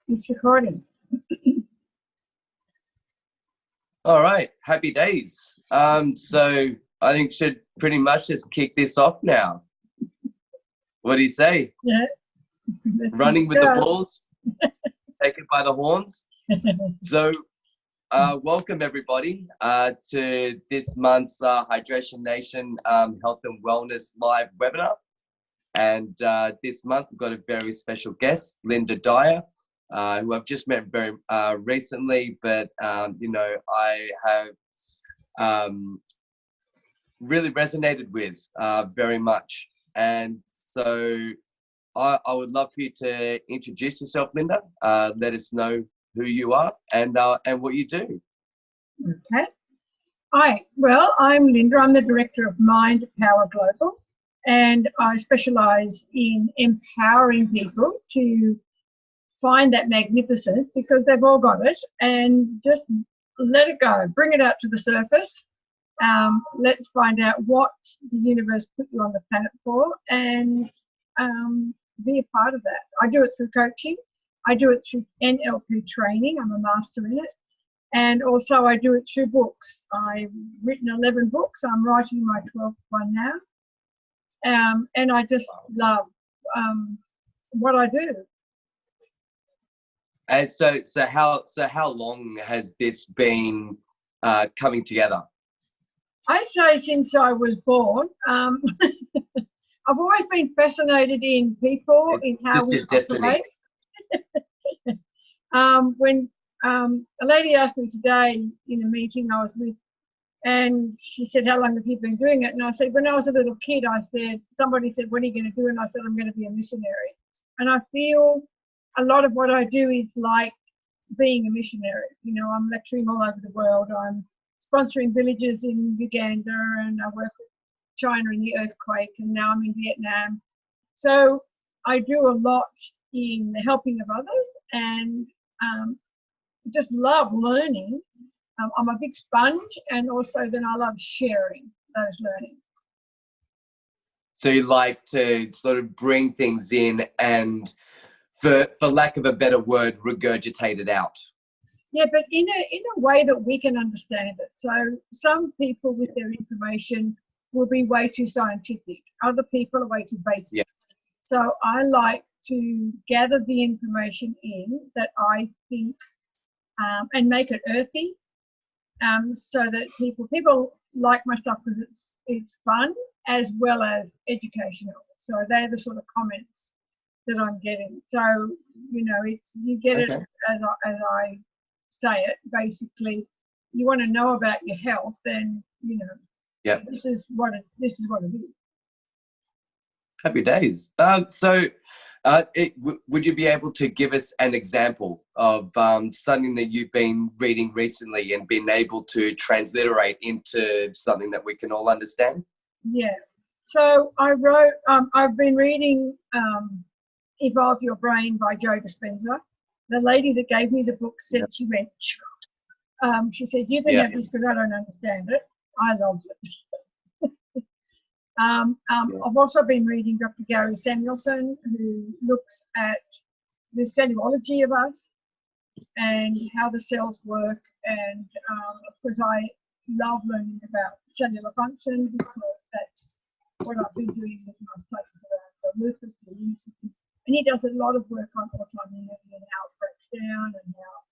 It's recording. All right, happy days. So I think should pretty much just kick this off now. What do you say? Yeah. Running with the bulls, take it by the horns. So welcome everybody to this month's Hydration Nation Health and Wellness Live webinar. And this month we've got a very special guest, Lynda Dyer, who I've just met very recently, but you know, I have really resonated with very much. And so I would love for you to introduce yourself, Lynda. Let us know who you are and what you do. Okay. Hi. Well, I'm Lynda. I'm the director of Mind Power Global, and I specialise in empowering people to find that magnificence, because they've all got it, and just let it go, bring it out to the surface. Let's find out what the universe put you on the planet for, and be a part of that. I do it through coaching. I do it through NLP training. I'm a master in it. And also I do it through books. I've written 11 books. I'm writing my 12th one now. And I just love what I do. And so how long has this been coming together? I'd say since I was born. I've always been fascinated in people, in how we operate. When a lady asked me today in a meeting I was with, and she said, "How long have you been doing it?" And I said, when I was a little kid, I said, somebody said, "What are you going to do?" And I said, "I'm going to be a missionary." And I feel a lot of what I do is like being a missionary. You know, I'm lecturing all over the world. I'm sponsoring villages in Uganda, and I work with China in the earthquake, and now I'm in Vietnam. So I do a lot in the helping of others, and just love learning. I'm a big sponge, and also then I love sharing those learnings. So you like to sort of bring things in and, for lack of a better word, regurgitate it out. Yeah, but in a way that we can understand it. So some people with their information will be way too scientific. Other people are way too basic. Yeah. So I like to gather the information in that I think and make it earthy, so that people like my stuff because it's fun as well as educational. So they're the sort of comments that I'm getting. So you know, you get it as I say it. Basically, you want to know about your health, then you know. Yeah. This is what it is. Happy days. Would you be able to give us an example of something that you've been reading recently and been able to transliterate into something that we can all understand? Yeah. So I wrote, I've been reading Evolve Your Brain by Joe Dispenza. The lady that gave me the book said, she went, she said, "You can have this because I don't understand it." I loved it. I've also been reading Dr. Gary Samuelson, who looks at the cellulology of us and how the cells work. And of course, I love learning about cellular function because that's what I've been doing with my studies around the lupus, the immune system. And he does a lot of work on autoimmune and how it breaks down, and how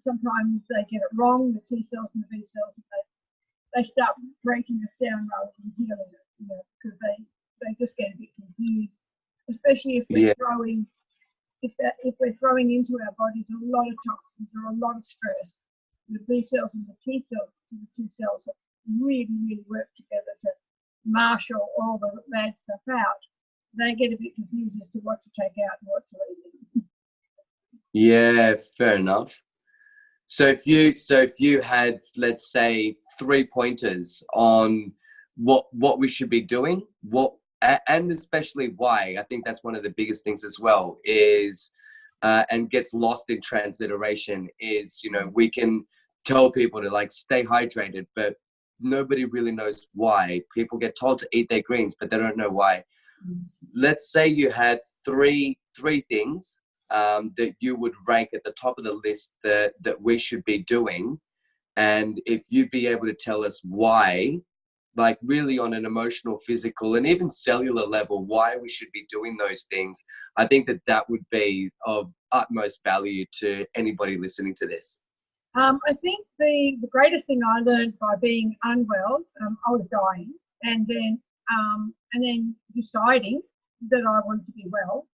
sometimes they get it wrong, the T cells and the B cells, and they start breaking us down rather than healing us, you know, because they just get a bit confused, especially if we're throwing into our bodies a lot of toxins or a lot of stress. The B cells and the T cells, the two cells that really work together to marshal all the bad stuff out. They get a bit confused as to what to take out and what to leave in. Yeah, fair enough. So if you had, let's say, 3 pointers on what we should be doing, and especially why, I think that's one of the biggest things as well, is and gets lost in transliteration, is, you know, we can tell people to like stay hydrated, but nobody really knows why. People get told to eat their greens, but they don't know why. Let's say you had three things that you would rank at the top of the list that we should be doing? And if you'd be able to tell us why, like really on an emotional, physical, and even cellular level, why we should be doing those things, I think that would be of utmost value to anybody listening to this. I think the greatest thing I learned by being unwell, I was dying, and then deciding that I wanted to be well,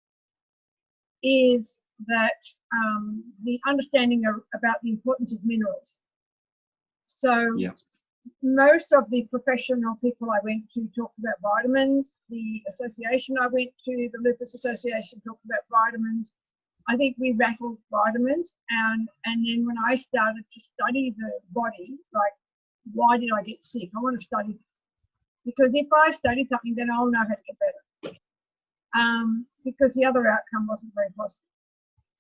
is that the understanding about the importance of minerals. So yeah. Most of the professional people I went to talked about vitamins. The association I went to, the Lupus Association, talked about vitamins. I think we rattled vitamins, and then when I started to study the body, like, why did I get sick? I want to study it. Because if I study something, then I'll know how to get better. Because the other outcome wasn't very positive.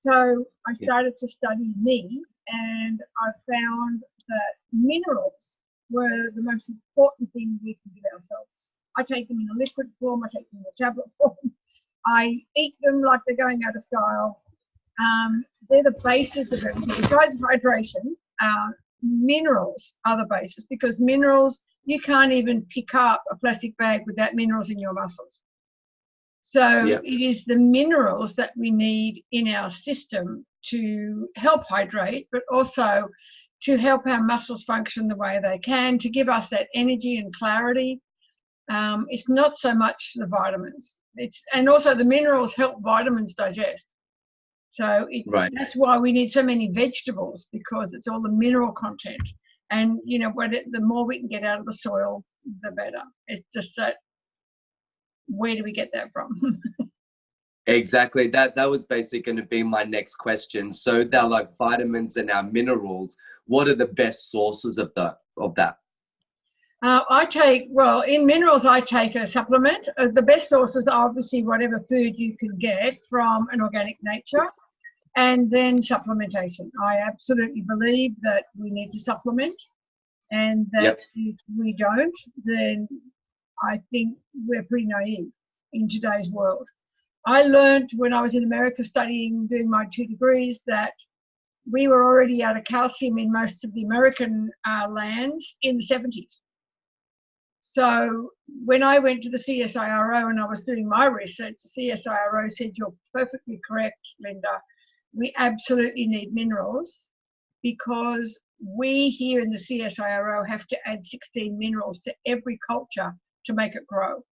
So I started to study me, and I found that minerals were the most important thing we can give ourselves. I take them in a liquid form, I take them in a tablet form, I eat them like they're going out of style. They're the basis of everything. Besides hydration, minerals are the basis, because minerals, you can't even pick up a plastic bag without minerals in your muscles. So it is the minerals that we need in our system to help hydrate, but also to help our muscles function the way they can, to give us that energy and clarity. It's not so much the vitamins. And also the minerals help vitamins digest. So that's why we need so many vegetables, because it's all the mineral content. And, you know, the more we can get out of the soil, the better. It's just that, where do we get that from? Exactly. That was basically going to be my next question. So they're like vitamins and our minerals. What are the best sources of that? In minerals, I take a supplement. The best sources are obviously whatever food you can get from an organic nature, and then supplementation. I absolutely believe that we need to supplement, and that if we don't, then I think we're pretty naive in today's world. I learned when I was in America doing my 2 degrees, that we were already out of calcium in most of the American lands in the 70s. So when I went to the CSIRO and I was doing my research, the CSIRO said, "You're perfectly correct, Lynda. We absolutely need minerals, because we here in the CSIRO have to add 16 minerals to every culture to make it grow."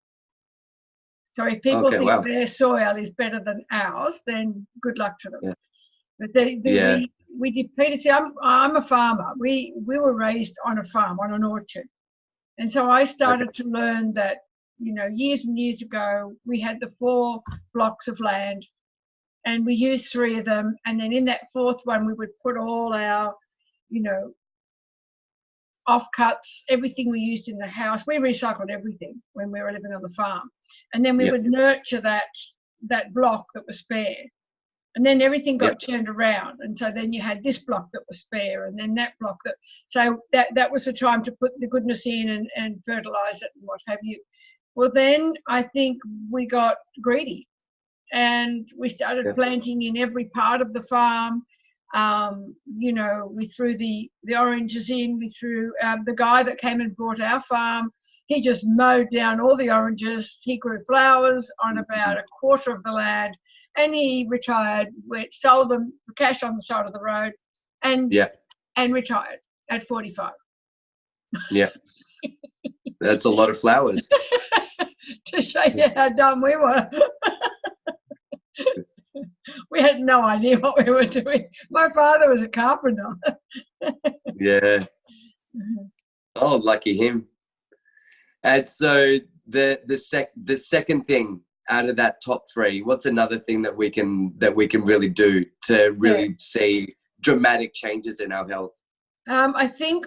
So if people think their soil is better than ours, then good luck to them. Yeah. But we depleted. See, I'm a farmer. We were raised on a farm, on an orchard. And so I started to learn that, you know, years and years ago, we had the 4 blocks of land, and we used 3 of them. And then in that 4th one, we would put all our, you know, offcuts, everything we used in the house. We recycled everything when we were living on the farm. And then we would nurture that block that was spare. And then everything got turned around. And so then you had this block that was spare, and then that block so that was the time to put the goodness in and fertilize it and what have you. Well, then I think we got greedy, and we started planting in every part of the farm. You know, we threw the oranges in, we threw the guy that came and bought our farm, he just mowed down all the oranges. He grew flowers on about 1/4 of the land, and he retired, sold them for cash on the side of the road, and retired at 45. Yeah, that's a lot of flowers. To show you how dumb we were. We had no idea what we were doing. My father was a carpenter. Yeah. Oh, lucky him. And so the second thing out of that top 3, what's another thing that we can really do to really see dramatic changes in our health? I think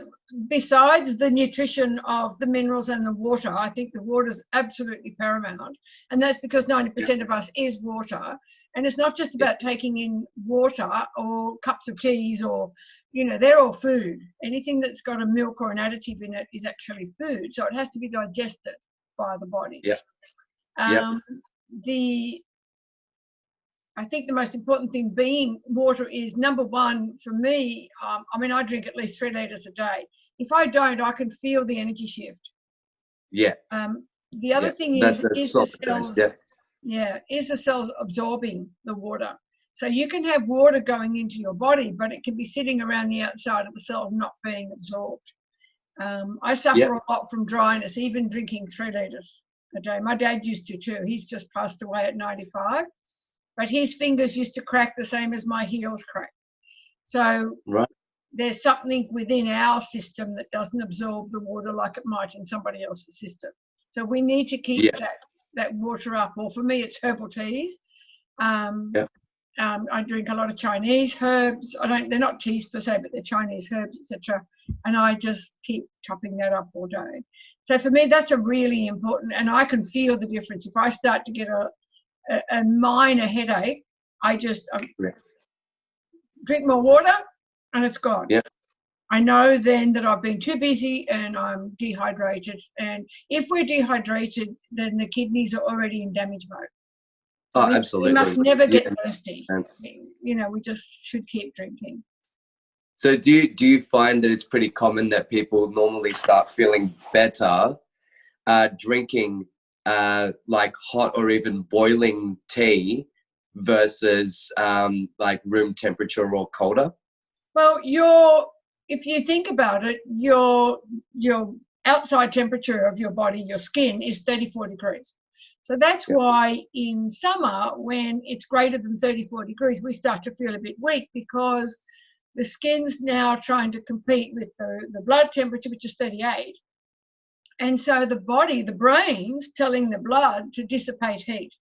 besides the nutrition of the minerals and the water, I think the water is absolutely paramount. And that's because 90% of us is water. And it's not just about taking in water or cups of teas or, you know, they're all food. Anything that's got a milk or an additive in it is actually food. So it has to be digested by the body. Yeah. I think the most important thing being water is, number one, for me, I mean, I drink at least 3 litres a day. If I don't, I can feel the energy shift. Yeah. The other thing That's a is the solid cells, dose, is the cells absorbing the water. So you can have water going into your body, but it can be sitting around the outside of the cell not being absorbed. I suffer a lot from dryness, even drinking 3 litres a day. My dad used to too. He's just passed away at 95, but his fingers used to crack the same as my heels crack. So there's something within our system that doesn't absorb the water like it might in somebody else's system. So we need to keep that water up. Or for me, it's herbal teas. I drink a lot of Chinese herbs. They're not teas per se, but they're Chinese herbs, etc. And I just keep topping that up all day. So for me, that's a really important, and I can feel the difference. If I start to get a minor headache, I just drink more water and it's gone. I know then that I've been too busy and I'm dehydrated. And if we're dehydrated, then the kidneys are already in damage mode. So absolutely. We must never get thirsty. You know, we just should keep drinking. So do you find that it's pretty common that people normally start feeling better drinking like hot or even boiling tea versus like room temperature or colder? Well, if you think about it, your outside temperature of your body, your skin, is 34 degrees. So that's why in summer, when it's greater than 34 degrees, we start to feel a bit weak, because the skin's now trying to compete with the blood temperature, which is 38. And so the body, the brain's telling the blood to dissipate heat,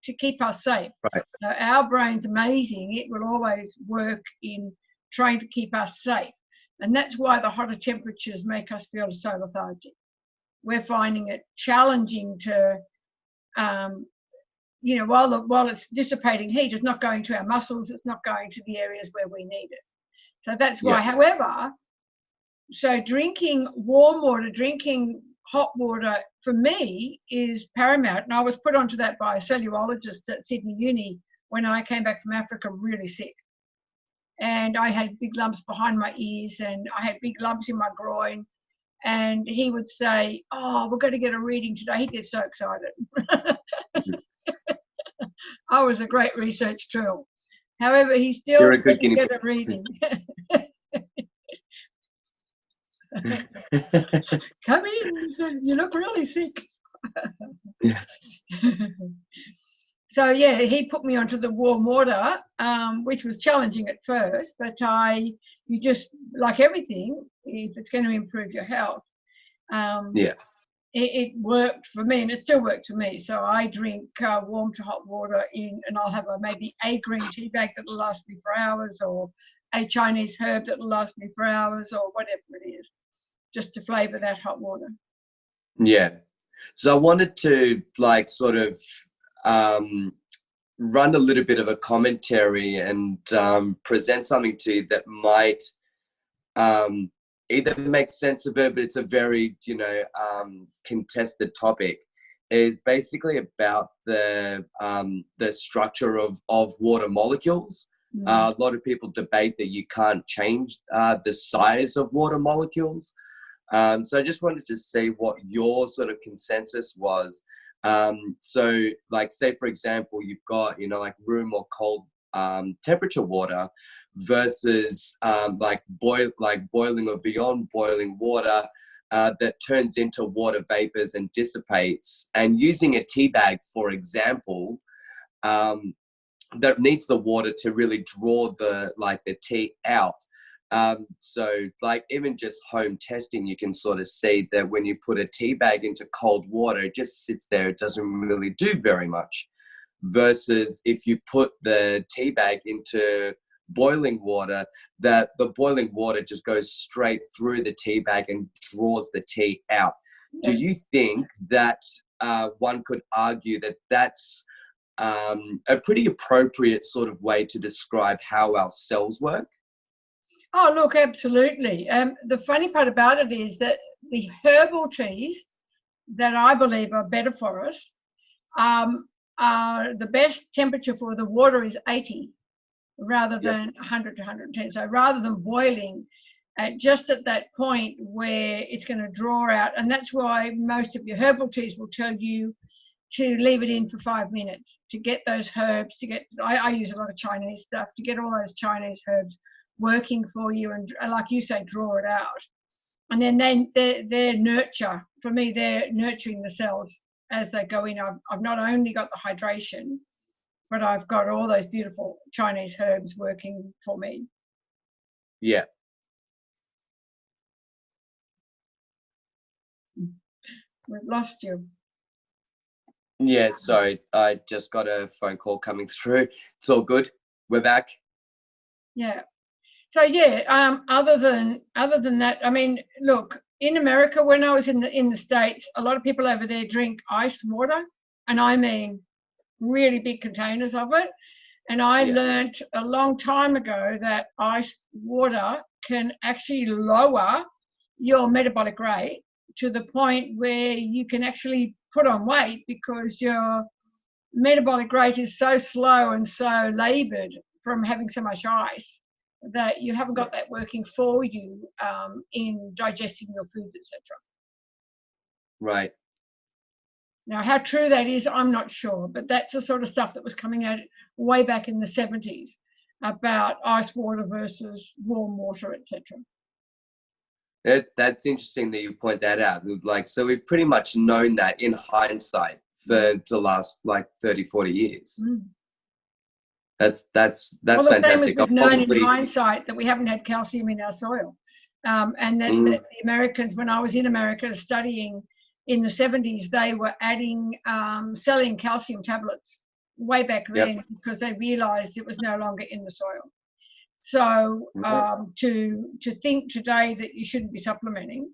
to keep us safe. So our brain's amazing. It will always work in trying to keep us safe. And that's why the hotter temperatures make us feel so lethargic. We're finding it challenging to, you know, while it's dissipating heat, it's not going to our muscles, it's not going to the areas where we need it. So that's why, however, so drinking warm water, drinking hot water, for me, is paramount. And I was put onto that by a cellulologist at Sydney Uni when I came back from Africa really sick. And I had big lumps behind my ears and I had big lumps in my groin. And he would say, "Oh, we're going to get a reading today." He'd get so excited. I was a great research tool. However, he still didn't get a reading. Come in, you look really sick. So yeah, he put me onto the warm water, which was challenging at first, but you just, like everything, if it's going to improve your health, it worked for me, and it still worked for me. So I drink warm to hot water and I'll have maybe a green tea bag that'll last me for hours, or a Chinese herb that'll last me for hours, or whatever it is, just to flavour that hot water. Yeah. So I wanted to like sort of run a little bit of a commentary and present something to you that might either make sense of it, but it's a very, you know, contested topic. Is basically about the structure of water molecules. A lot of people debate that you can't change the size of water molecules. So I just wanted to see what your sort of consensus was. So like, say for example, you've got, you know, like room or cold temperature water versus like boiling or beyond boiling water that turns into water vapors and dissipates. And using a tea bag, for example, that needs the water to really draw the tea out. So like even just home testing, you can sort of see that when you put a tea bag into cold water, it just sits there. It doesn't really do very much. Versus if you put the tea bag into boiling water, that the boiling water just goes straight through the tea bag and draws the tea out. Do you think that one could argue that that's a pretty appropriate sort of way to describe how our cells work? Oh, look, absolutely. The funny part about it is that the herbal teas that I believe are better for us the best temperature for the water is 80 rather than 100 to 110. So rather than boiling, just at that point where it's going to draw out, and that's why most of your herbal teas will tell you to leave it in for 5 minutes to get those herbs, to get, I use a lot of Chinese stuff, to get all those Chinese herbs working for you and, like you say, draw it out. And then their nurture, for me, they're nurturing the cells as they go in. I've not only got the hydration, but I've got all those beautiful Chinese herbs working for me. Yeah. We've lost you. Yeah, sorry. I just got a phone call coming through. It's all good. We're back. Yeah. So yeah, other than that, I mean, look, in America, when I was in the States, a lot of people over there drink iced water, and I mean really big containers of it. And I learned a long time ago that iced water can actually lower your metabolic rate to the point where you can actually put on weight, because your metabolic rate is so slow and so labored from having so much ice that you haven't got that working for you in digesting your foods, etc. Right. Now, how true that is, I'm not sure, but that's the sort of stuff that was coming out way back in the 70s about ice water versus warm water, etc. That's interesting that you point that out. Like, so we've pretty much known that in hindsight for the last like 30, 40 years. Mm. That's well, fantastic. We've known in hindsight that we haven't had calcium in our soil. And that the Americans, when I was in America studying in the 70s, they were selling calcium tablets way back then because they realized it was no longer in the soil. So to think today that you shouldn't be supplementing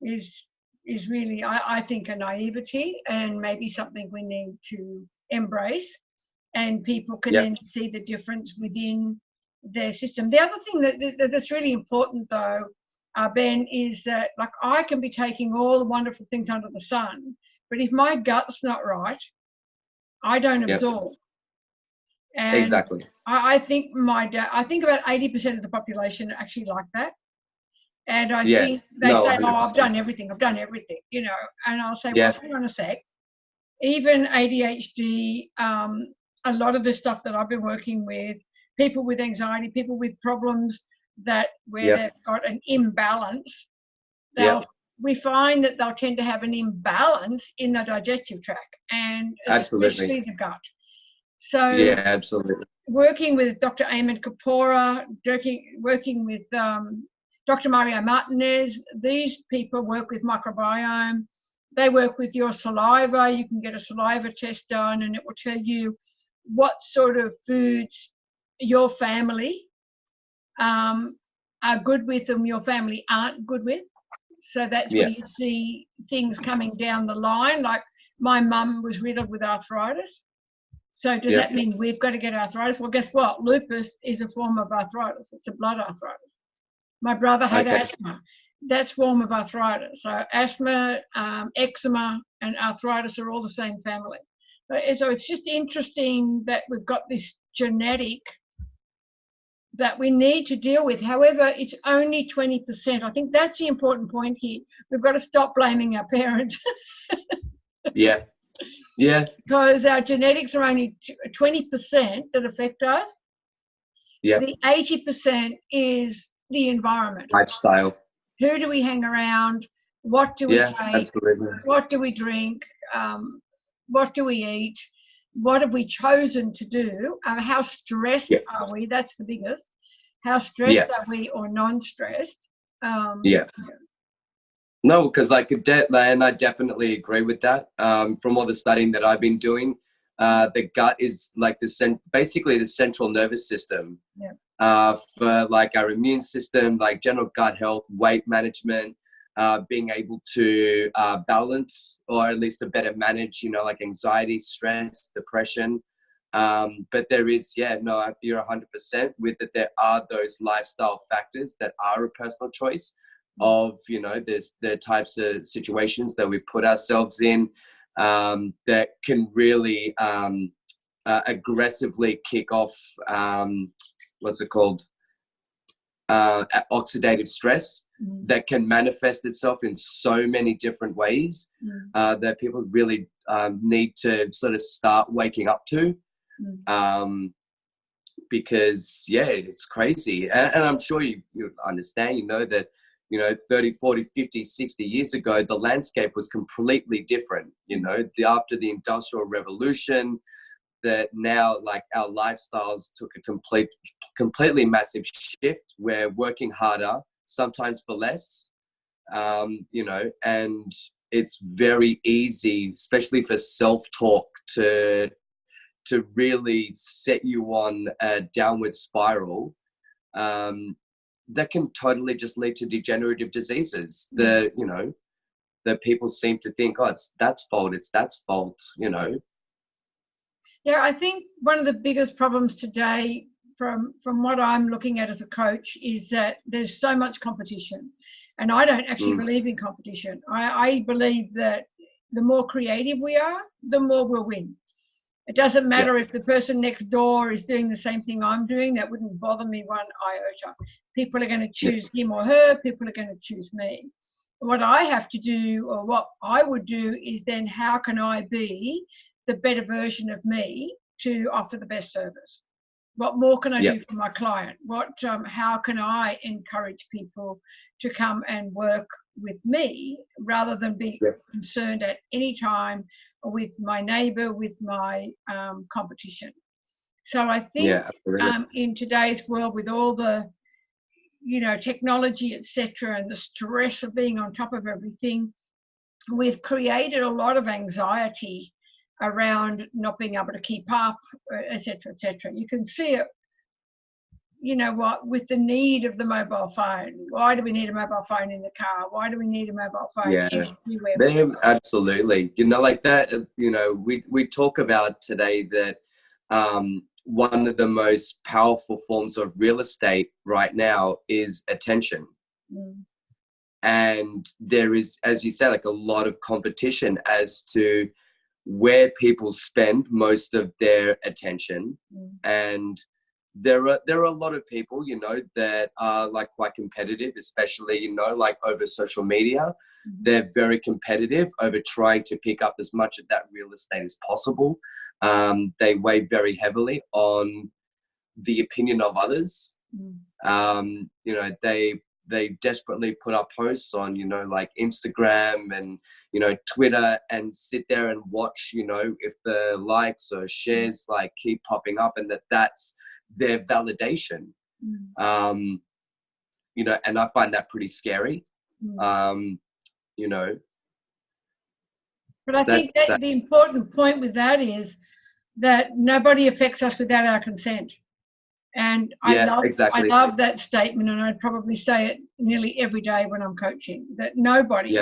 is really, I think, a naivety, and maybe something we need to embrace, and people can then see the difference within their system. The other thing that's really important, though, Ben, is that, like, I can be taking all the wonderful things under the sun, but if my gut's not right, I don't absorb. And exactly. I think I think about 80% of the population are actually like that. And I think they say, 100%. Oh, I've done everything, you know. And I'll say, well, hang on a sec. Even ADHD, a lot of the stuff that I've been working with, people with anxiety, people with problems where they've got an imbalance, we find that they'll tend to have an imbalance in the digestive tract, and especially the gut. So absolutely. Working with Dr. Ayman Kapoor, working with Dr. Mario Martinez, these people work with microbiome. They work with your saliva. You can get a saliva test done, and it will tell you what sort of foods your family are good with and your family aren't good with. So that's where you see things coming down the line. Like, my mum was riddled with arthritis. So does that mean we've got to get arthritis? Well, guess what? Lupus is a form of arthritis. It's a blood arthritis. My brother had asthma. That's form of arthritis. So asthma, eczema, and arthritis are all the same family. So it's just interesting that we've got this genetic that we need to deal with. However, it's only 20%. I think that's the important point here. We've got to stop blaming our parents. Because our genetics are only 20% that affect us. The 80% is the environment. Lifestyle. Who do we hang around? What do we take? Absolutely. What do we drink? What do we eat? What have we chosen to do? How stressed are we? That's the biggest. How stressed are we, or non-stressed? No, because and I definitely agree with that. From all the studying that I've been doing, the gut is like basically the central nervous system for like our immune system, like general gut health, weight management, being able to balance, or at least to better manage, like anxiety, stress, depression. But there is, you're 100% with that. There are those lifestyle factors that are a personal choice of, there's the types of situations that we put ourselves in. that can really aggressively kick off what's it called? Oxidative stress that can manifest itself in so many different ways that people really need to sort of start waking up to. Because it's crazy, and I'm sure you understand, that 30, 40, 50, 60 years ago the landscape was completely different. After the Industrial Revolution, that now, like, our lifestyles took a completely massive shift. We're working harder, sometimes for less, and it's very easy, especially for self-talk, to really set you on a downward spiral that can totally just lead to degenerative diseases. That people seem to think, it's that's fault. Yeah, I think one of the biggest problems today, from what I'm looking at as a coach, is that there's so much competition, and I don't actually believe in competition. I believe that the more creative we are, the more we'll win. It doesn't matter if the person next door is doing the same thing I'm doing. That wouldn't bother me one iota. People are going to choose him or her. People are going to choose me. What I have to do, or what I would do, is then how can I be the better version of me to offer the best service? What more can I do for my client? How can I encourage people to come and work with me rather than be concerned at any time with my neighbour, with my competition? So I think in today's world, with all the technology, etc., and the stress of being on top of everything, we've created a lot of anxiety around not being able to keep up, etc., etc. You can see it, with the need of the mobile phone. Why do we need a mobile phone in the car? Why do we need a mobile phone everywhere? Absolutely. Like that, we talk about today that one of the most powerful forms of real estate right now is attention. And there is, as you say, like a lot of competition as to where people spend most of their attention. And there are a lot of people, that are like quite competitive, especially, like over social media. They're very competitive over trying to pick up as much of that real estate as possible. They weigh very heavily on the opinion of others. They desperately put up posts on, like Instagram and, Twitter, and sit there and watch, if the likes or shares like keep popping up, and that's their validation. And I find that pretty scary. But I think that the important point with that is that nobody affects us without our consent. And I love that statement, and I'd probably say it nearly every day when I'm coaching, that nobody,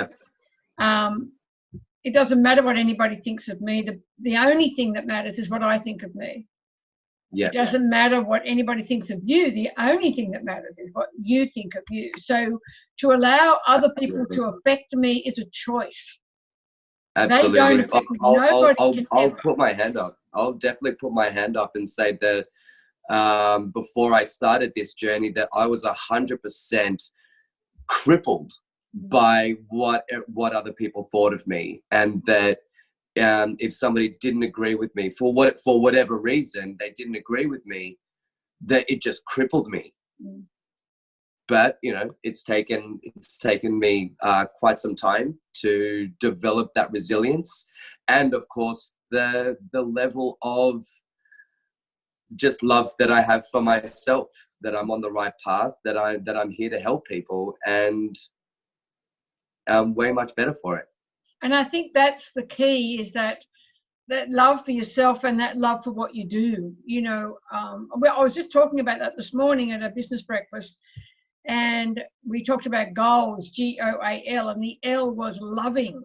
it doesn't matter what anybody thinks of me. The only thing that matters is what I think of me. It doesn't matter what anybody thinks of you. The only thing that matters is what you think of you. So to allow other people to affect me is a choice. Absolutely. They don't affect me. I'll put my hand up. I'll definitely put my hand up and say that before I started this journey, that I was 100% crippled by what other people thought of me, and that if somebody didn't agree with me for whatever reason, they didn't agree with me, that it just crippled me. But it's taken me quite some time to develop that resilience, and of course the level of just love that I have for myself, that I'm on the right path, that I'm here to help people, and I'm way much better for it. And I think that's the key, is that love for yourself and that love for what you do. I was just talking about that this morning at a business breakfast, and we talked about goals, GOAL, and the L was loving.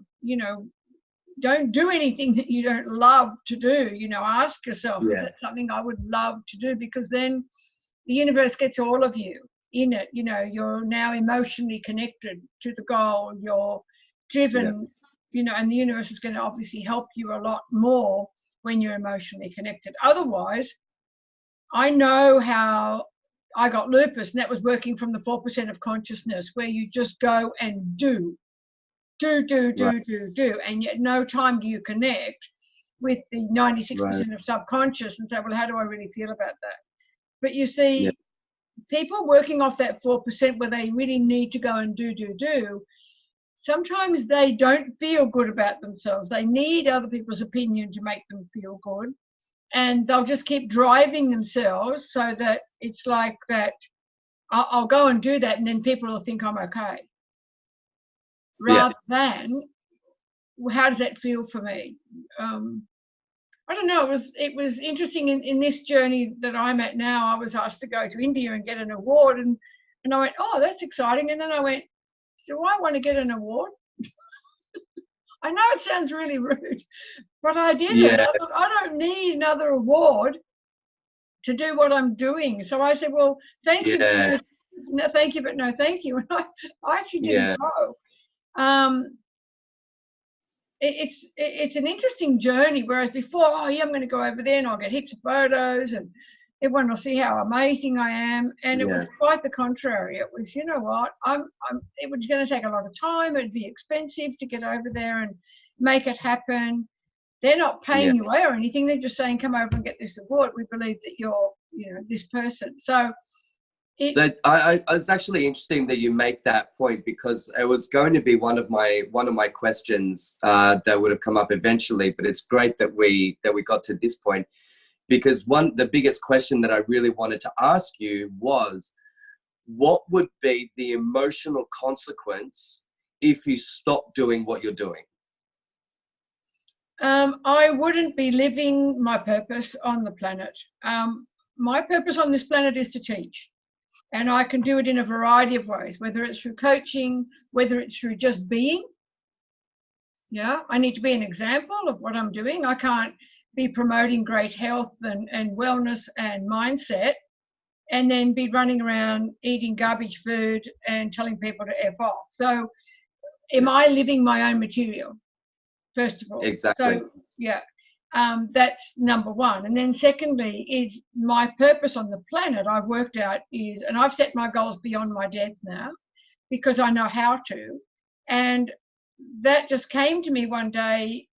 Don't do anything that you don't love to do. Ask yourself, is it something I would love to do? Because then the universe gets all of you in it. You're now emotionally connected to the goal. You're driven you know, and the universe is going to obviously help you a lot more when you're emotionally connected. Otherwise, I know how I got lupus, and that was working from the 4% of consciousness, where you just go and do, and yet no time do you connect with the 96% of subconscious and say, well, how do I really feel about that? But you see, people working off that 4% where they really need to go and do, sometimes they don't feel good about themselves. They need other people's opinion to make them feel good. And they'll just keep driving themselves so that it's like that, I'll go and do that, and then people will think I'm okay. Rather than, how does that feel for me? I don't know. It was interesting in this journey that I'm at now. I was asked to go to India and get an award, and I went, oh, that's exciting. And then I went, do I want to get an award? I know it sounds really rude, but I did it. I thought, I don't need another award to do what I'm doing. So I said, well, thank you, but no, thank you, but no thank you. And I actually didn't go. It's an interesting journey, whereas before, oh yeah, I'm going to go over there and I'll get heaps of photos and everyone will see how amazing I am. And it was quite the contrary. It was, you know what, it was going to take a lot of time. It'd be expensive to get over there and make it happen. They're not paying you away or anything. They're just saying, come over and get this award. We believe that you're, you know, this person. So it's actually interesting that you make that point, because it was going to be one of my questions that would have come up eventually. But it's great that we got to this point, because the biggest question that I really wanted to ask you was, what would be the emotional consequence if you stop doing what you're doing? I wouldn't be living my purpose on the planet. My purpose on this planet is to teach. And I can do it in a variety of ways, whether it's through coaching, whether it's through just being. Yeah, I need to be an example of what I'm doing. I can't be promoting great health and wellness and mindset and then be running around eating garbage food and telling people to F off. So am I living my own material, first of all? Exactly. So, yeah. That's number one. And then secondly is my purpose on the planet, I've worked out is, and I've set my goals beyond my death now because I know how to. And that just came to me one day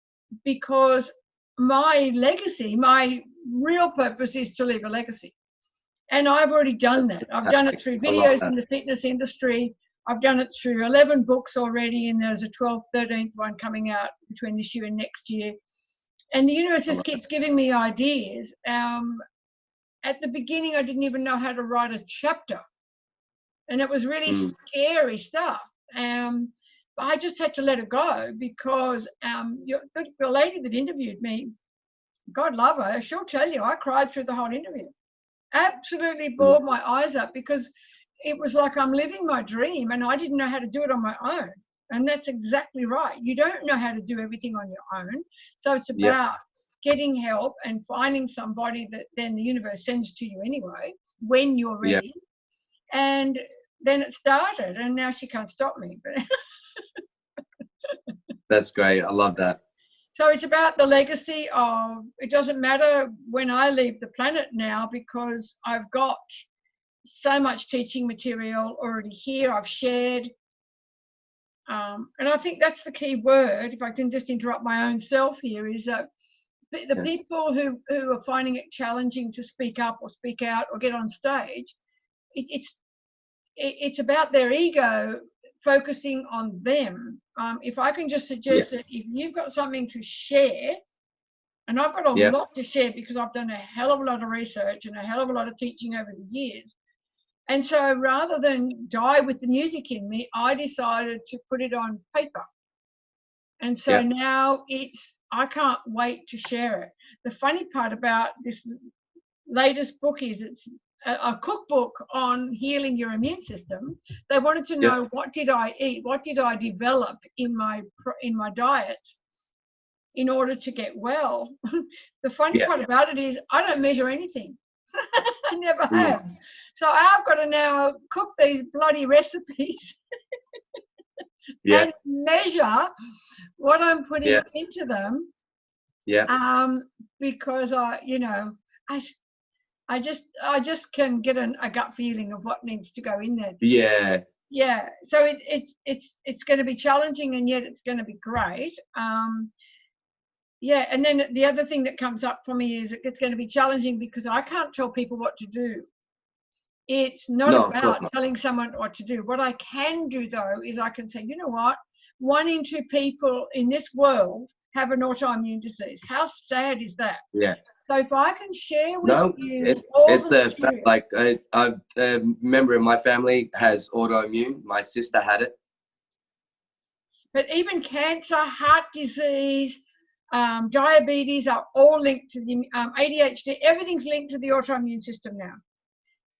because my legacy, my real purpose is to leave a legacy. And I've already done that. I've done it through videos in the fitness industry. I've done it through 11 books already, and there's a 12th, 13th one coming out between this year and next year. And the universe just keeps giving me ideas. At the beginning, I didn't even know how to write a chapter. And it was really scary stuff. But I just had to let it go because the lady that interviewed me, God love her, she'll tell you, I cried through the whole interview. Absolutely bawled my eyes up because it was like I'm living my dream and I didn't know how to do it on my own. And that's exactly right. You don't know how to do everything on your own. So it's about getting help and finding somebody that then the universe sends to you anyway, when you're ready. And then it started, and now she can't stop me. That's great. I love that. So it's about the legacy of, it doesn't matter when I leave the planet now, because I've got so much teaching material already here. I've shared. And I think that's the key word, if I can just interrupt my own self here, is that the people who are finding it challenging to speak up or speak out or get on stage, it's about their ego focusing on them. If I can just suggest that if you've got something to share, and I've got a lot to share because I've done a hell of a lot of research and a hell of a lot of teaching over the years. And so rather than die with the music in me, I decided to put it on paper. And so now I can't wait to share it. The funny part about this latest book is it's a cookbook on healing your immune system. They wanted to know, what did I eat? What did I develop in my diet in order to get well? The funny part about it is I don't measure anything. I never have. So I've got to now cook these bloody recipes and measure what I'm putting Yeah. into them. Yeah. Because I just can get a gut feeling of what needs to go in there. Yeah. Yeah. So it's going to be challenging, and yet it's going to be great. Yeah. And then the other thing that comes up for me is it's going to be challenging because I can't tell people what to do. It's not about telling someone what to do. What I can do, though, is I can say, you know what? 1 in 2 people in this world have an autoimmune disease. How sad is that? Yeah. So if I can share with you it's a fact. Like a member of my family has autoimmune. My sister had it. But even cancer, heart disease, diabetes are all linked to the ADHD. Everything's linked to the autoimmune system now.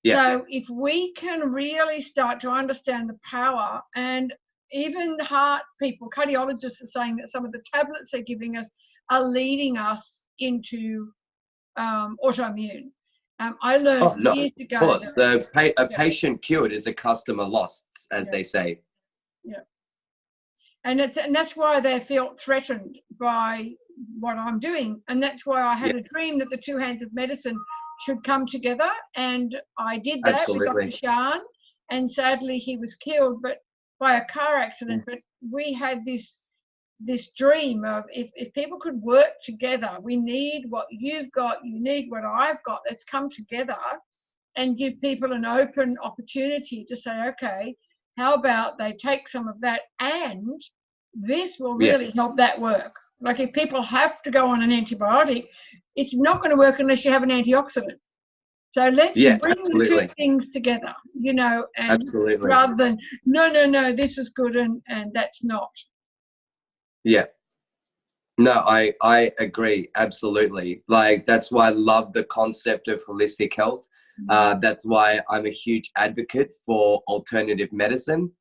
Yeah. So if we can really start to understand the power, and even the heart people, cardiologists are saying that some of the tablets they're giving us are leading us into autoimmune. I learned years ago. Of course, a patient cured is a customer lost, as they say. Yeah. And that's why they feel threatened by what I'm doing. And that's why I had a dream that the two hands of medicine should come together. And I did that with Dr. Shan. And sadly, he was killed by a car accident. But we had this dream of if people could work together, we need what you've got, you need what I've got. Let's come together and give people an open opportunity to say, okay, how about they take some of that, and this will really help that work. Like if people have to go on an antibiotic, it's not going to work unless you have an antioxidant. So let's bring the two things together, and rather than, no, this is good and that's not. Yeah. No, I agree. Absolutely. Like, that's why I love the concept of holistic health. That's why I'm a huge advocate for alternative medicine.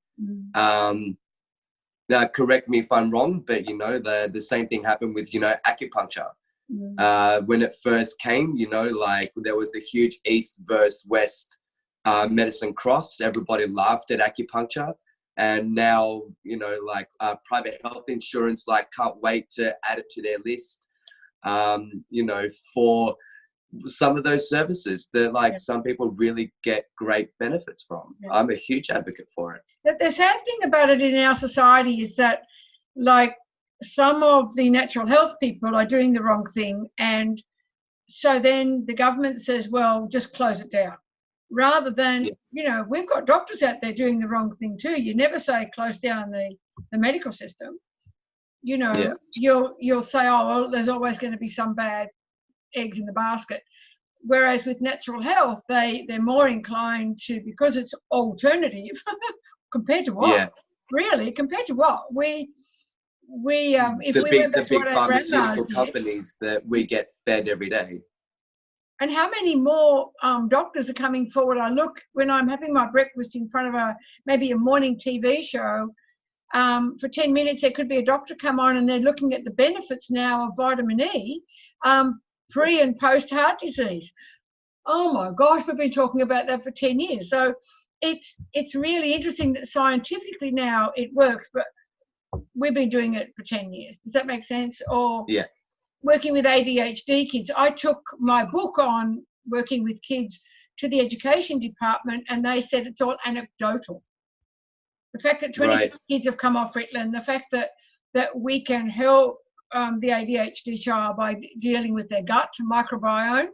Now, correct me if I'm wrong, but the same thing happened with acupuncture. When it first came, like there was the huge East versus West medicine cross. Everybody laughed at acupuncture, and now like private health insurance can't wait to add it to their list. For some of those services that some people really get great benefits from. I'm a huge advocate for it. The sad thing about it in our society is that some of the natural health people are doing the wrong thing, and so then the government says, well, just close it down, rather than we've got doctors out there doing the wrong thing too. You never say close down the medical system. You'll say, oh well, there's always going to be some bad eggs in the basket. Whereas with natural health, they're more inclined to, because it's alternative compared to what? Really, compared to what? If the big pharmaceutical companies that we get fed every day. And how many more doctors are coming forward? I look when I'm having my breakfast in front of maybe a morning TV show. For 10 minutes, there could be a doctor come on, and they're looking at the benefits now of vitamin E, pre and post heart disease. Oh my gosh, we've been talking about that for 10 years. So it's really interesting that scientifically now it works, but we've been doing it for 10 years. Does that make sense? Or working with ADHD kids. I took my book on working with kids to the education department, and they said it's all anecdotal. The fact that 20 kids have come off Ritalin, the fact that we can help the ADHD child by dealing with their gut microbiome,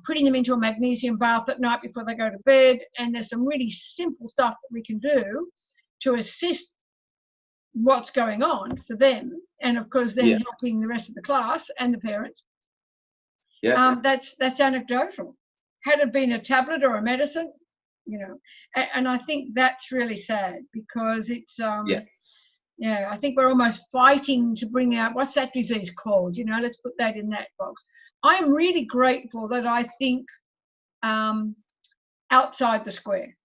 putting them into a magnesium bath at night before they go to bed, and there's some really simple stuff that we can do to assist what's going on for them, and of course then helping the rest of the class and the parents. That's anecdotal. Had it been a tablet or a medicine, and I think that's really sad, because it's I think we're almost fighting to bring out, what's that disease called? Let's put that in that box. I'm really grateful that I think outside the square.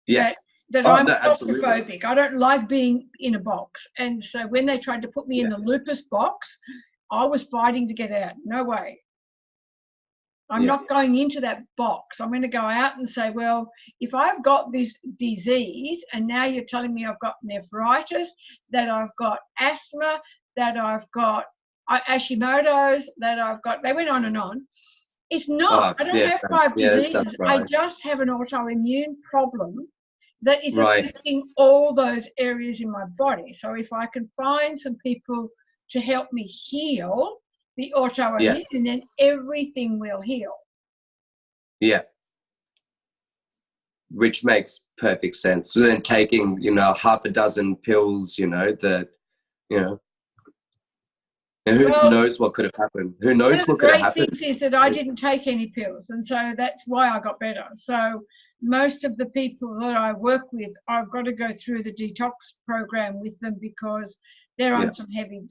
Yes. That I'm claustrophobic. I don't like being in a box. And so when they tried to put me in the lupus box, I was fighting to get out. No way. I'm not going into that box. I'm going to go out and say, well, if I've got this disease and now you're telling me I've got nephritis, that I've got asthma, that I've got Hashimoto's, that I've got, they went on and on. It's not. I don't have 5 diseases. Right. I just have an autoimmune problem that is affecting all those areas in my body. So if I can find some people to help me heal the autoimmune, and then everything will heal. Yeah. Which makes perfect sense. So then taking, half a dozen pills, who knows what could have happened? Who knows what could have happened? The great thing is that I didn't take any pills, and so that's why I got better. So most of the people that I work with, I've got to go through the detox program with them because they're on some heavy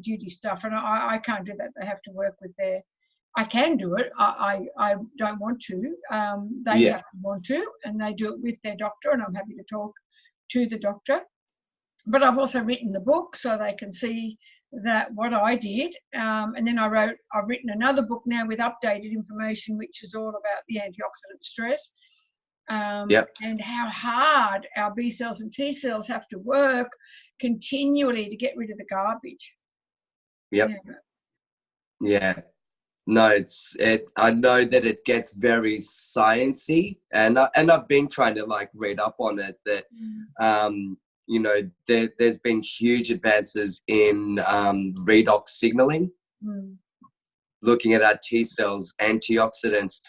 duty stuff, and I can't do that. They have to work with I can do it. I don't want to. They have to want to, and they do it with their doctor, and I'm happy to talk to the doctor. But I've also written the book so they can see that what I did. And then I've written another book now with updated information, which is all about the antioxidant stress. And how hard our B cells and T cells have to work continually to get rid of the garbage. No, I know that it gets very sciencey, and I've been trying to read up on it. That there's been huge advances in redox signaling. Looking at our T cells, antioxidants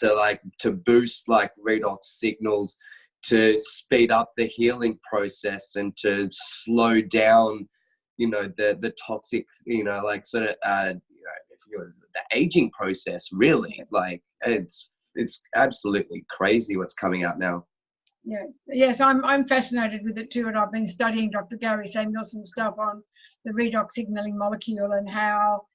to boost redox signals, to speed up the healing process and to slow down, the toxic, the aging process. Really, it's absolutely crazy what's coming out now. Yes, I'm fascinated with it too, and I've been studying Dr. Gary Samuelson's stuff on the redox signaling molecule and how.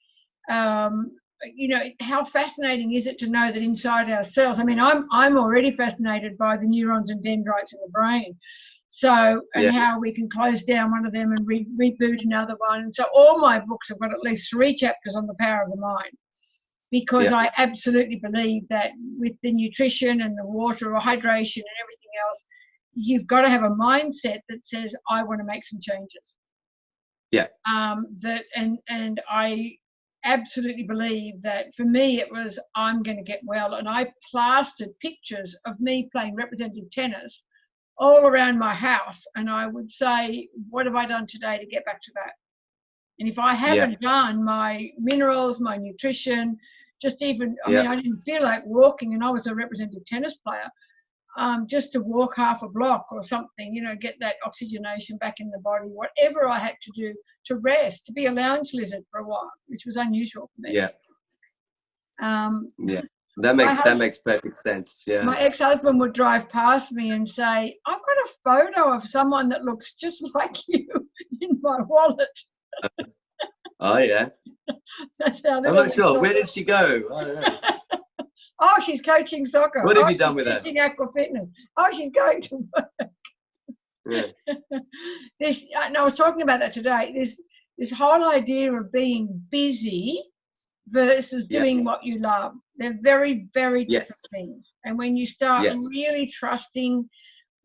How fascinating is it to know that inside our cells? I mean, I'm already fascinated by the neurons and dendrites in the brain. So, and how we can close down one of them and reboot another one. And so all my books have got at least 3 chapters on the power of the mind, because I absolutely believe that with the nutrition and the water or hydration and everything else, you've got to have a mindset that says, I want to make some changes. And I absolutely believe that for me it was, I'm going to get well, and I plastered pictures of me playing representative tennis all around my house, and I would say, what have I done today to get back to that? And if I haven't done my minerals, my nutrition, just even I mean, I didn't feel like walking, and I was a representative tennis player, just to walk half a block or something, get that oxygenation back in the body, whatever I had to do to rest, to be a lounge lizard for a while, which was unusual for me. That makes perfect sense. My ex-husband would drive past me and say, I've got a photo of someone that looks just like you in my wallet. Oh yeah. I'm not sure. Where did she go? I don't know. Oh, she's coaching soccer. What have you done with that? Teaching aqua fitness. Oh, she's going to work. I was talking about that today. This whole idea of being busy versus doing what you love. They're very, very different things. And when you start really trusting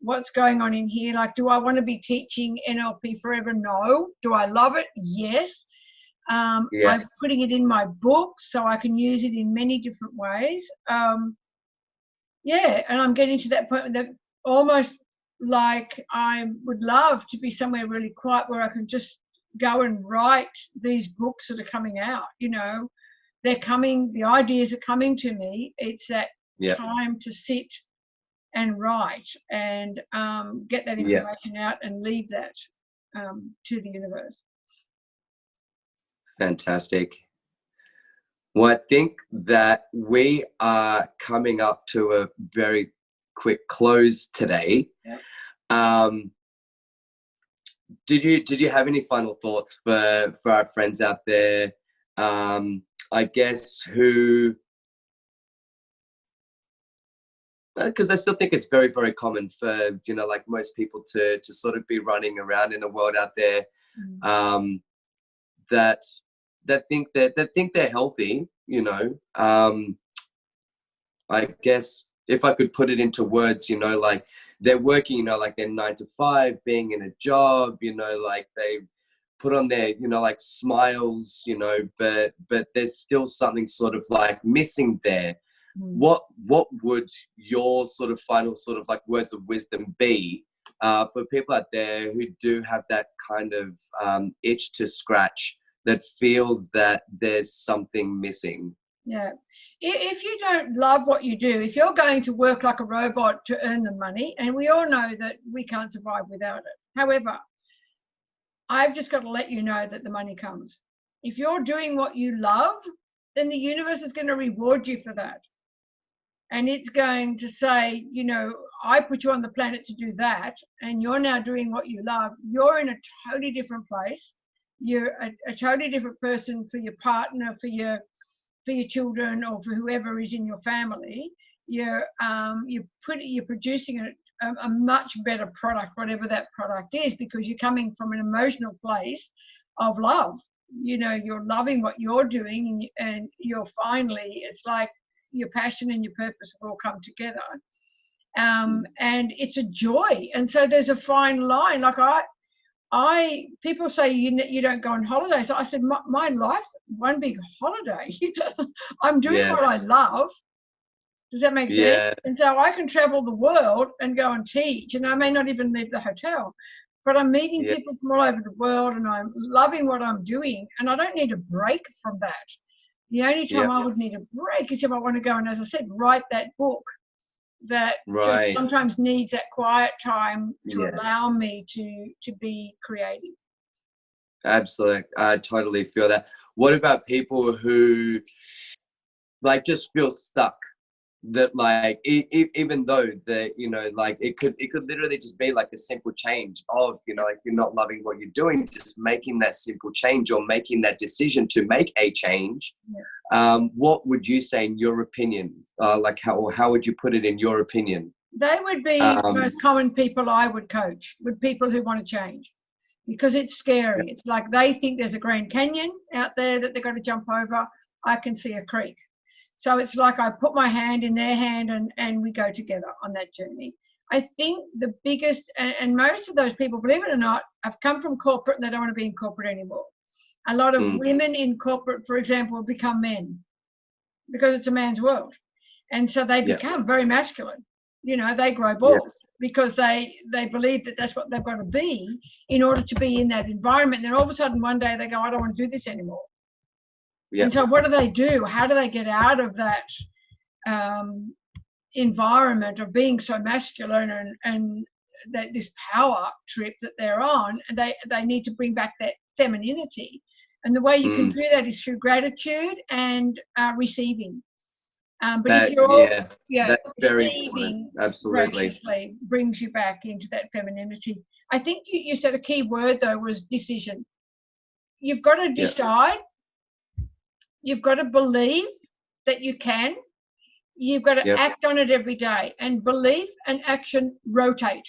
what's going on in here, do I want to be teaching NLP forever? No. Do I love it? Yes. I'm putting it in my book so I can use it in many different ways. And I'm getting to that point that almost I would love to be somewhere really quiet where I can just go and write these books that are coming out. They're coming, the ideas are coming to me. It's that time to sit and write and get that information out and leave that to the universe. Fantastic. Well, I think that we are coming up to a very quick close today. Did you have any final thoughts for our friends out there? I guess because I still think it's very, very common for most people to sort of be running around in the world out there, that think they're healthy, I guess if I could put it into words, you know, like they're working, you know, like they're 9 to 5, being in a job, you know, like they put on their, you know, like smiles, you know, but there's still something sort of like missing there. What would your sort of final sort of like words of wisdom be for people out there who do have that kind of itch to scratch, that feel that there's something missing? Yeah. If you don't love what you do, if you're going to work like a robot to earn the money, and we all know that we can't survive without it. However, I've just got to let you know that the money comes. If you're doing what you love, then the universe is going to reward you for that. And it's going to say, you know, I put you on the planet to do that, and you're now doing what you love. You're in a totally different place. You're a totally different person for your partner, for your children, or for whoever is in your family. You're producing a much better product, whatever that product is, because you're coming from an emotional place of love. You know, you're loving what you're doing, and you're finally, it's like your passion and your purpose have all come together. And it's a joy. And so there's a fine line. Like people say you don't go on holidays. I said, my life's one big holiday. I'm doing what I love. Does that make sense? And so I can travel the world and go and teach, and I may not even leave the hotel, but I'm meeting people from all over the world, and I'm loving what I'm doing, and I don't need a break from that. The only time I would need a break is if I want to go and, as I said, write that book that sometimes needs that quiet time to allow me to be creative. Absolutely. I totally feel that. What about people who like just feel stuck? That like even though that, you know, like it could literally just be like a simple change of, you know, like you're not loving what you're doing, just making that simple change or making that decision to make a change. What would you say in your opinion, like how would you put it in your opinion? They would be the most common people I would coach, with people who want to change, because it's scary. It's like they think there's a Grand Canyon out there that they've got to jump over. I can see a creek. So it's like I put my hand in their hand, and we go together on that journey. I think the biggest, and most of those people, believe it or not, have come from corporate and they don't want to be in corporate anymore. A lot of women in corporate, for example, become men because it's a man's world. And so they become very masculine. You know, they grow balls because they believe that that's what they've got to be in order to be in that environment. And then all of a sudden one day they go, I don't want to do this anymore. And so what do? How do they get out of that environment of being so masculine and that this power trip that they're on? They need to bring back that femininity. And the way you can do that is through gratitude and receiving. But if you're that's very important. Absolutely graciously brings you back into that femininity. I think you said a key word though was decision. You've got to decide. You've got to believe that you can. You've got to act on it every day. And belief and action rotate.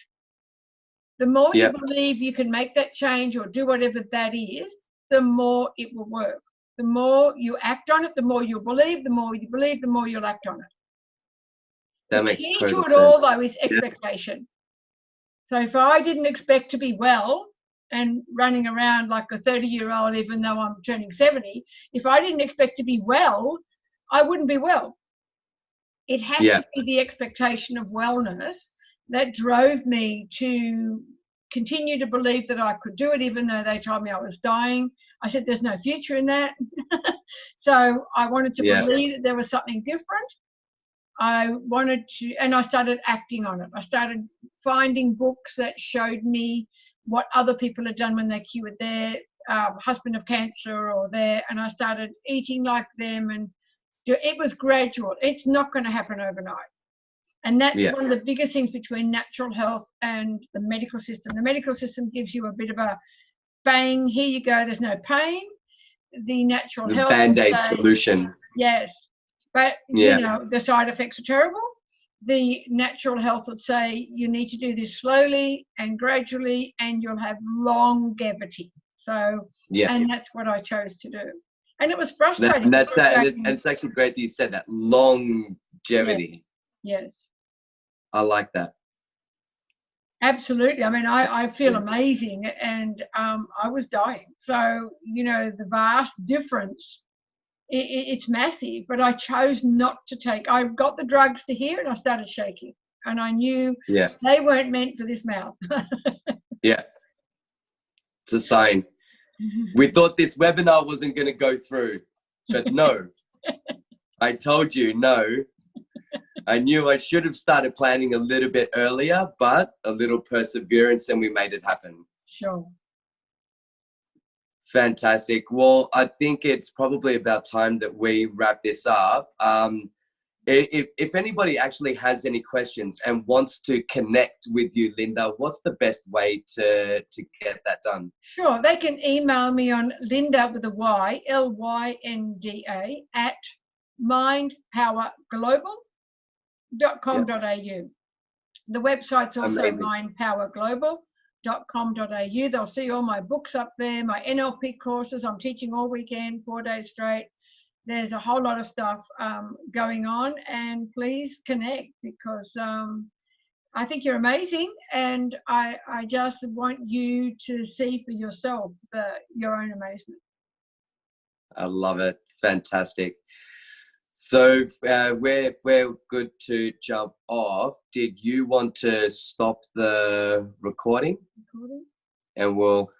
The more you believe you can make that change or do whatever that is, the more it will work. The more you act on it, the more you'll believe. The more you believe, the more you'll act on it. That makes total sense. The key to it all, though, is expectation. So if I didn't expect to be well, and running around like a 30-year-old, even though I'm turning 70, if I didn't expect to be well, I wouldn't be well. It has to be the expectation of wellness that drove me to continue to believe that I could do it, even though they told me I was dying. I said, there's no future in that. So I wanted to believe that there was something different. I wanted to, and I started acting on it. I started finding books that showed me what other people had done when they cured their husband of cancer and I started eating like them, and it was gradual. It's not going to happen overnight. And that's one of the biggest things between natural health and the medical system. The medical system gives you a bit of a bang, here you go, there's no pain. The natural health, the Band-Aid solution. Yes. But, you know, the side effects are terrible. The natural health would say you need to do this slowly and gradually, and you'll have longevity. So, and that's what I chose to do. And it was frustrating. And it's actually great that you said that, longevity. longevity. Yes. I like that. Absolutely. I mean, I feel amazing, and I was dying. So, you know, the vast difference, it's massive, but I chose not to take. I got the drugs to here and I started shaking, and I knew they weren't meant for this mouth. Yeah. It's a sign. We thought this webinar wasn't going to go through, but no. I told you no. I knew I should have started planning a little bit earlier, but a little perseverance and we made it happen. Sure. Fantastic. Well, I think it's probably about time that we wrap this up. If anybody actually has any questions and wants to connect with you, Lynda, what's the best way to get that done? Sure. They can email me on Lynda with a Y, Lynda at mindpowerglobal.com.au. The website's also mindpowerglobal.com.au. They'll see all my books up there, my NLP courses. I'm teaching all weekend, 4 days straight. There's a whole lot of stuff going on, and please connect, because I think you're amazing, and I just want you to see for yourself your own amazement. I love it. Fantastic. So we're good to jump off. Did you want to stop the recording? And we'll